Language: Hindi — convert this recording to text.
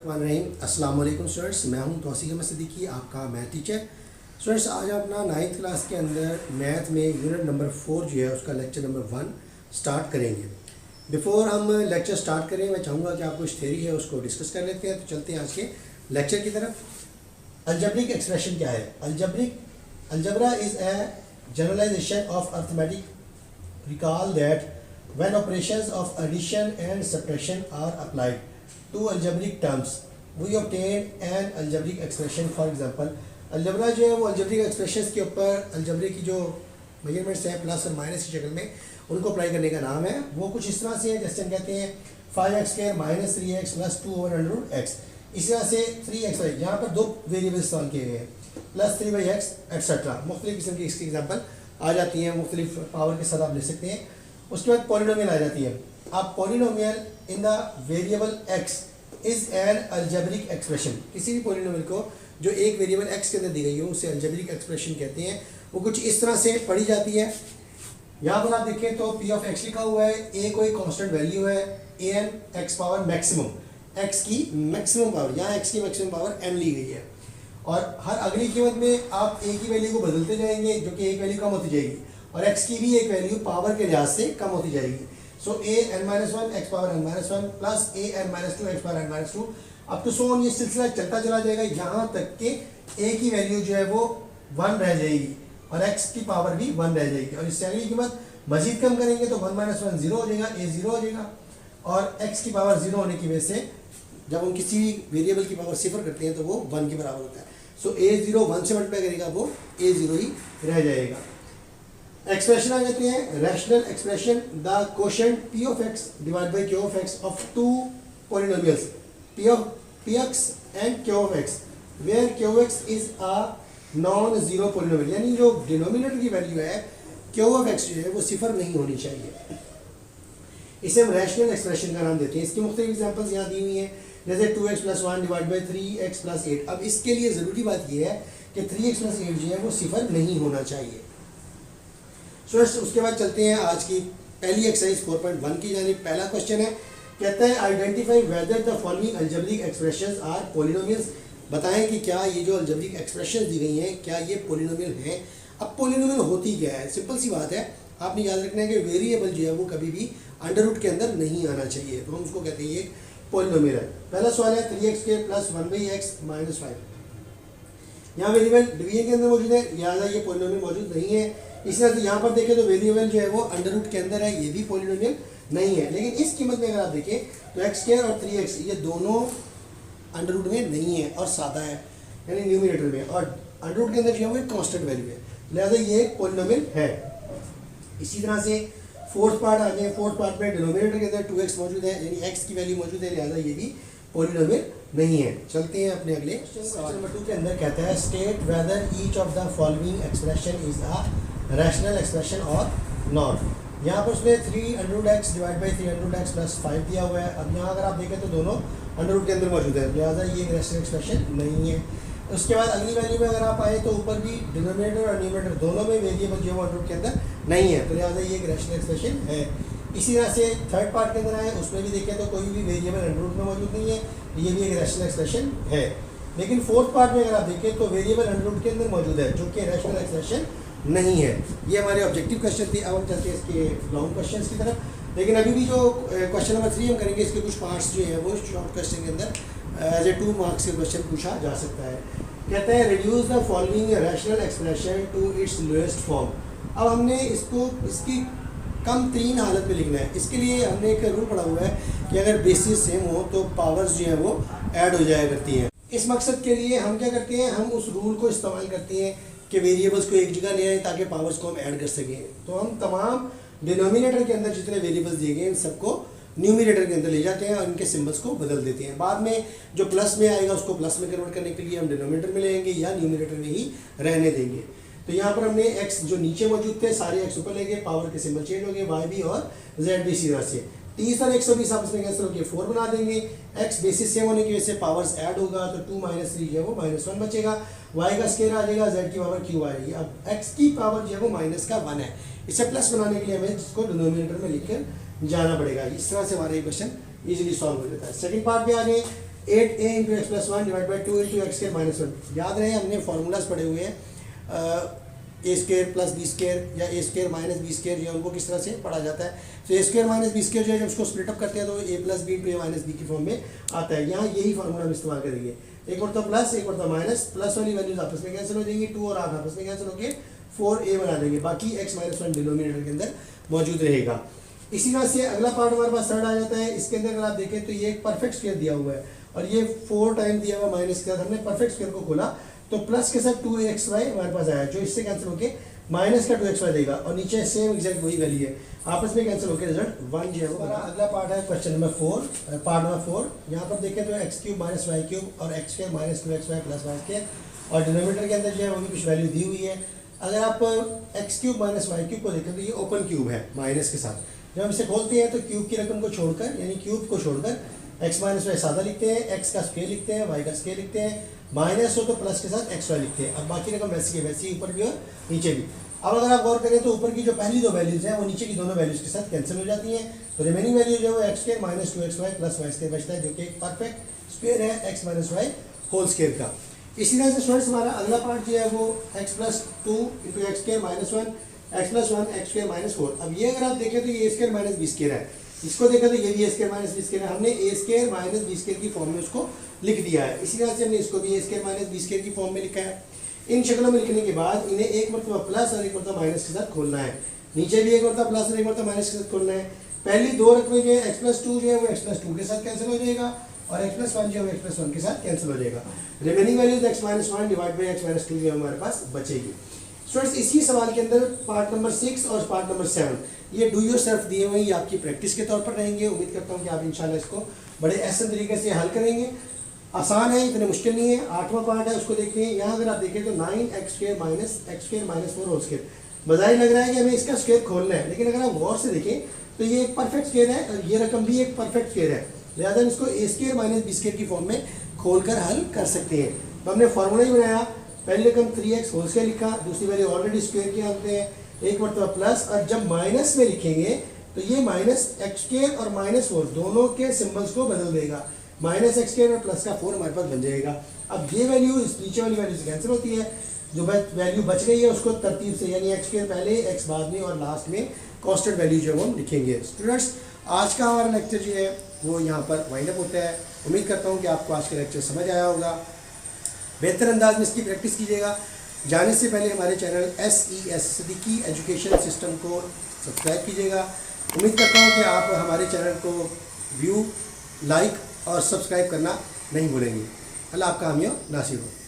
अस्सलाम वालेकुम स्टूडेंट्स, मैं हूं तौसीक अहमद सिद्दीकी, आपका मैथ टीचर। स्टूडेंट्स, आज अपना 9th क्लास के अंदर मैथ में यूनिट नंबर 4 जो है उसका लेक्चर नंबर 1 स्टार्ट करेंगे। बिफोर हम लेक्चर स्टार्ट करें, मैं चाहूँगा कि आप कुछ थ्योरी है उसको डिस्कस कर लेते हैं। तो चलते हैं आज के लेक्चर की तरफ। अलजेब्रिक एक्सप्रेशन क्या है? Algebra is a generalisation of arithmetic. Recall that when operations of addition and subtraction are applied to algebraic terms we obtain an algebraic expression. For example, algebra जो है वो algebraic expressions के ऊपर अलजबरे की जो मेजरमेंट्स हैं प्लस और माइनस की शक्ल में उनको अप्लाई करने का नाम है। वो कुछ इस तरह से है जैसे हम कहते हैं 5x² minus 3x plus 2/√x। इस तरह से 3x है, यहाँ पर दो वेरिएबल इस्तेमाल किए गए हैं प्लस 3/x एट्सेट्रा। मुख्तलिफ किस्म की इसकी एग्जाम्पल आ जाती हैं, मुख्तलिफ पावर के साथ आप ले सकते हैं। उसके बाद पॉलिनोमियल आ जाती है। अब polynomial in the variable x is an algebraic expression. किसी भी पॉलिनोमियल को जो एक वेरिएबल x के अंदर दी गई हो उसे अलजेब्रिक एक्सप्रेशन कहते हैं। वो कुछ इस तरह से पढ़ी जाती है। यहाँ पर आप देखें तो p ऑफ x लिखा हुआ है, a कोई कांस्टेंट वैल्यू है, an x power maximum, x की मैक्सिमम पावर, यहाँ x की मैक्सिमम पावर n ली गई है। और हर अगली कीमत में आप a की वैल्यू को बदलते जाएंगे जो कि एक वैल्यू कम होती जाएगी और x की भी एक वैल्यू पावर के लिहाज से कम होती जाएगी। सो an-1 x power n-1 plus an-2 x power n-2 अब तो सो ये सिलसिला चलता चला जाएगा यहाँ तक कि a की वैल्यू जो है वो 1 रह जाएगी और x की पावर भी 1 रह जाएगी। और इससे अगली कीमत मजीद कम करेंगे तो 1-1 0 हो जाएगा, a 0 हो जाएगा। और x की पावर 0 होने की वजह से जब हम किसी भी वेरिएबल की पावर सिफर करते हैं तो वो 1 के बराबर होता है। सो a0 1 से मल्टीप्लाई करेगा वो a0 ही रह जाएगा। एक्सप्रेशन आ जाते हैं rational expression. The quotient p of x divide by q of x of two polynomials px and q of x where qx is a non zero polynomial. यानी जो डिनोमिनेटर की वैल्यू है q ऑफ x जो है वो सिफर नहीं होनी चाहिए। इसे हम रैशनल एक्सप्रेशन का नाम देते हैं। इसकी मुख्तलिफ एग्जांपल्स यहाँ दी हुई हैं, जैसे 2x + 1 डिवाइड बाई 3x + 8। अब इसके लिए ज़रूरी बात यह है कि 3x + 8 जो है वो सिफर नहीं होना चाहिए। सो उसके बाद चलते हैं आज की पहली एक्सरसाइज 4.1 की जानिब। पहला क्वेश्चन है, कहता है identify whether the following algebraic expressions are polynomials. बताएं कि क्या ये जो अलजेब्रिक एक्सप्रेशंस दी गई हैं क्या ये पॉलिनोमियल हैं। अब पॉलिनोमियल होती क्या है? सिंपल सी बात है, आपने याद रखना है कि वेरिएबल जो है वो कभी भी अंडर रूट के अंदर नहीं आना चाहिए, तो हम उसको कहते हैं ये पॉलिनोमियल है। पहला सवाल है 3x² + 1/x - 5। यहाँ वेरिएबल डिवीजन के अंदर मौजूद है, लिहाजा ये पॉलिनोमियल मौजूद नहीं है। इस तरह से यहाँ पर देखें तो वेरिएबल जो है वो अंडर रूट के अंदर है, ये भी पॉलिनोमियल नहीं है। लेकिन इस कीमत में अगर आप देखें तो x² और 3x ये दोनों अंडर रूट में नहीं है और सादा है, यानी न्यूमिनेटर में, और अंडर रूट के अंदर जो है वो एक कांस्टेंट वैल्यू है, लिहाजा ये एक पॉलिनोमियल है। इसी तरह से फोर्थ पार्ट आ जाए। फोर्थ पार्ट में डिनोमिनेटर के अंदर 2x मौजूद है, यानी x की वैल्यू मौजूद है, लिहाजा ये भी पॉलिनोमियल नहीं है। चलते हैं अपने अगले क्वेश्चन नंबर 2 के अंदर। कहता है state whether each of the following expression is a rational expression और नॉट। यहाँ पर उसने 3√x डिवाइड बाई 3√x + 5 दिया हुआ है। अब यहाँ अगर आप देखें तो दोनों अंडर रूट के अंदर मौजूद है, लिहाजा ये एक रैशनल एक्सप्रेशन नहीं है। उसके बाद अगली वैल्यू में अगर आप आए तो ऊपर भी डिनोमिनेटर और न्यूमरेटर दोनों में वेरिएबल जो है अंडर रूट के अंदर नहीं है, तो लिहाजा ये एक रैशनल एक्सप्रेशन है। इसी तरह से थर्ड पार्ट के अंदर आए, उसमें भी देखें तो कोई भी वेरिएबल अंडर रूट में मौजूद नहीं है, ये भी एक रैशनल एक्सप्रेशन है। लेकिन फोर्थ पार्ट में अगर आप देखें तो वेरिएबल अंडर रूट के अंदर मौजूद है, जो कि रैशनल एक्सप्रेशन नहीं है। ये हमारे ऑब्जेक्टिव क्वेश्चन थे। अब हम चलते हैं इसके लॉन्ग क्वेश्चन की तरफ। लेकिन अभी भी जो क्वेश्चन नंबर 3 हम करेंगे, इसके कुछ पार्ट्स जो हैं वो शॉर्ट क्वेश्चन के अंदर एज ए 2 मार्क्स के क्वेश्चन पूछा जा सकता है। कहते हैं reduce the following rational expression to its lowest form. अब हमने इसको इसकी कम तरीन हालत में लिखना है। इसके लिए हमने एक रूल पढ़ा हुआ है कि अगर बेसिस सेम हो तो पावर्स जो है वो ऐड हो जाया करती हैं। इस मकसद के लिए हम क्या करते हैं, हम उस रूल को इस्तेमाल करते हैं कि वेरिएबल्स को एक जगह ले आए ताकि पावर्स को हम ऐड कर सकें। तो हम तमाम डिनोमिनेटर के अंदर जितने वेरिएबल्स दिए गए इन सबको न्यूमिनेटर के अंदर ले जाते हैं और इनके सिंबल्स को बदल देते हैं। बाद में जो प्लस में आएगा उसको प्लस में कन्वर्ट करने के लिए हम डिनोमिनेटर में लेंगे या न्यूमिनेटर में ही रहने देंगे। तो यहाँ पर हमने x जो नीचे मौजूद थे सारे x ऊपर लेंगे, पावर के सिंबल चेंज हो गए, y भी और z भी इसी तरह से 30 और 120 आपस में कैंसिल होकर 4 बना देंगे। x बेसिस सेम होने की वजह से पावर्स ऐड होगा तो 2 - 3 जो है वो -1 बचेगा, y का स्क्वायर आ जाएगा, z की पावर q आएगी। अब x की पावर जो है वो -1 है, इसे प्लस बनाने के लिए हमें जिसको डिनोमिनेटर में लिखकर जाना पड़ेगा। इस तरह से हमारा ये क्वेश्चन इजीली सॉल्व हो जाता है। सेकंड पार्ट पे आ गए 8a into x plus one divide by 2 into x square minus one. याद रहे हमने फार्मूलाज पढ़े हुए हैं, ए स्क्वायर प्लस बी स्क्वायर या ए स्क्वायर माइनस बी स्क्वायर, जो उनको किस तरह से पढ़ा जाता है। तो ए स्क्वायर माइनस बी स्क्वायर जो है जब उसको स्प्लिट अप करते हैं तो ए प्लस बी इंटू ए माइनस बी की फॉर्म में आता है। यहाँ यही फार्मूला हम इस्तेमाल करेंगे, एक और तो प्लस एक और तो माइनस, प्लस वाली वैल्यूज आपस में कैंसिल हो जाएंगी, 2 और 8 आपस में कैंसिल होकर 4a बना देंगे, बाकी x माइनस वन डिनोमिनेटर के अंदर मौजूद रहेगा। इसी तरह से अगला पार्ट हमारे पास थर्ड आ जाता है। इसके अंदर अगर आप देखें तो ये एक परफेक्ट स्क्वायर दिया हुआ है और ये 4 टाइम दिया हुआ माइनस के साथ, हमने परफेक्ट स्क्वायर को खोला तो प्लस के साथ 2xy हमारे पास आया, जो इससे कैंसिल होकर माइनस का 2xy देगा और नीचे सेम एग्जैक्ट वही वैल्यू है, आपस में कैंसिल होकर रिजल्ट 1 जो है वो। अगला पार्ट है क्वेश्चन नंबर 4, पार्ट नंबर 4। यहाँ पर देखें तो X cube minus Y cube और X square minus 2xy plus Y square, और डिनोमिनेटर के अंदर जो है वो भी कुछ वैल्यू दी हुई है। अगर आप X cube minus Y cube को देखें तो ये ओपन क्यूब है माइनस के साथ, जब हम इसे खोलते हैं तो क्यूब की रकम को छोड़कर यानी क्यूब को छोड़कर एक्स माइनस वाई सादा लिखते हैं, एक्स का स्क्वायर लिखते हैं, वाई का स्क्वायर लिखते हैं, माइनस हो तो प्लस के साथ एक्स वाई लिखते हैं। अब बाकी रकम वैसी है वैसी ऊपर भी और नीचे भी। अब अगर आप गौर करें तो ऊपर की जो पहली दो वैल्यूज हैं वो नीचे की दोनों वैल्यूज के साथ कैंसिल हो जाती हैं, तो रिमेनिंग वैल्यू जो है वो X square minus 2xy plus Y square बचता है, जो कि एक परफेक्ट स्क्वायर है X minus Y whole square का। इसी तरह से स्टूडेंट्स हमारा अगला पार्ट जो है वो x plus 2 into x square minus 1 x plus 1 x square minus 4। अब ये अगर आप देखें तो ये ए स्क्वायर माइनस बी स्क्वायर है, इसको देखा तो ये भी ए स्क्वायर माइनस बी स्क्वायर है, हमने ए स्क्वायर माइनस बी स्क्वायर की फॉर्म में उसको लिख दिया है। इसी तरह से हमने इसको भी ए स्क्वायर माइनस बी स्क्वायर की फॉर्म में लिखा है। इन शक्लों में लिखने के बाद इन्हें एक मरतबा प्लस और एक मरतबा माइनस के साथ खोलना है, नीचे भी एक मरतबा प्लस और एक मरतबा माइनस के साथ खोलना है। पहली दो रकमें जो है एक्स प्लस 2 जो है वो एक्स प्लस 2 के साथ कैंसिल हो जाएगा और एक्स प्लस 1 जो है एक्स प्लस 1 के साथ कैंसिल हो जाएगा। Remaining values x minus 1 divide by x minus 2 जो हमारे पास बचेगी। स्टूडेंट्स इसी सवाल के अंदर पार्ट नंबर 6 और पार्ट नंबर 7 ये डू योर सेल्फ दिए हुए, ये आपकी प्रैक्टिस के तौर पर रहेंगे। उम्मीद करता हूँ कि आप इंशाल्लाह इसको बड़े आसान तरीके से हल करेंगे। आसान है, इतने मुश्किल नहीं है। 8वां पार्ट है उसको देखते हैं। यहाँ अगर आप देखें तो 9x square minus 4 whole square, बजाय लग रहा है कि हमें इसका स्क्वायर खोलना है, लेकिन अगर आप गौर से देखें तो ये एक परफेक्ट स्क्वायर है और ये रकम भी एक परफेक्ट स्क्वायर है, लिहाजा हम इसको ए स्क्वायर माइनस बी स्क्वायर की फॉर्म में खोलकर हल कर सकते हैं। तो हमने फॉर्मूला ही बनाया, पहले रकम 3x होल स्क्वायर लिखा, दूसरी वैल्यू ऑलरेडी स्क्वायर किया होते हैं, एक मरतबा प्लस, और जब माइनस में लिखेंगे तो ये माइनस एक्स स्क्वायर और माइनस 4 दोनों के सिंबल्स को बदल देगा, माइनस एक्स स्क्वायर और प्लस का 4 हमारे पास बन जाएगा। अब ये वैल्यू इस नीचे वाली वैल्यू से कैंसिल होती है, जो वैल्यू बच गई है उसको तरतीब से यानी एक्स स्क्वायर पहले एक्स बाद में और लास्ट में कांस्टेंट वैल्यू जो है वो हम लिखेंगे। स्टूडेंट्स आज का हमारा लेक्चर जो है वो यहाँ पर वाइंड अप होता है। उम्मीद करता हूँ कि आपको आज का लेक्चर समझ आया होगा, बेहतर अंदाज में इसकी प्रैक्टिस कीजिएगा। जाने से पहले हमारे channel SES Siddiqui education system को सब्सक्राइब कीजिएगा। उम्मीद करता हूँ कि आप हमारे चैनल को व्यू, लाइक और सब्सक्राइब करना नहीं भूलेंगे। अल्लाह आपका हामी नासिर हो।